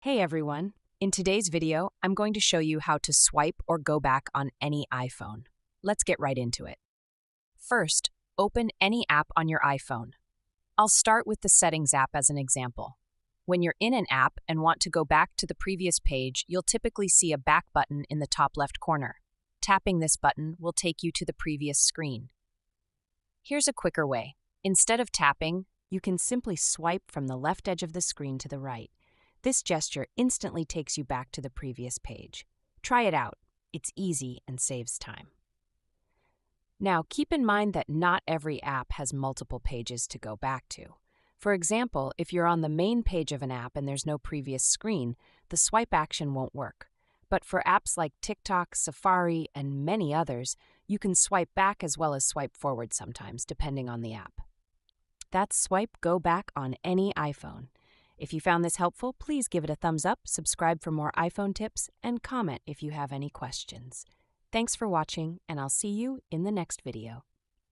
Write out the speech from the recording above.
Hey everyone! In today's video, I'm going to show you how to swipe or go back on any iPhone. Let's get right into it. First, open any app on your iPhone. I'll start with the Settings app as an example. When you're in an app and want to go back to the previous page, you'll typically see a back button in the top left corner. Tapping this button will take you to the previous screen. Here's a quicker way. Instead of tapping, you can simply swipe from the left edge of the screen to the right. This gesture instantly takes you back to the previous page. Try it out. It's easy and saves time. Now, keep in mind that not every app has multiple pages to go back to. For example, if you're on the main page of an app and there's no previous screen, the swipe action won't work. But for apps like TikTok, Safari, and many others, you can swipe back as well as swipe forward sometimes, depending on the app. That's Swipe Go Back on any iPhone. If you found this helpful, please give it a thumbs up, subscribe for more iPhone tips, and comment if you have any questions. Thanks for watching, and I'll see you in the next video.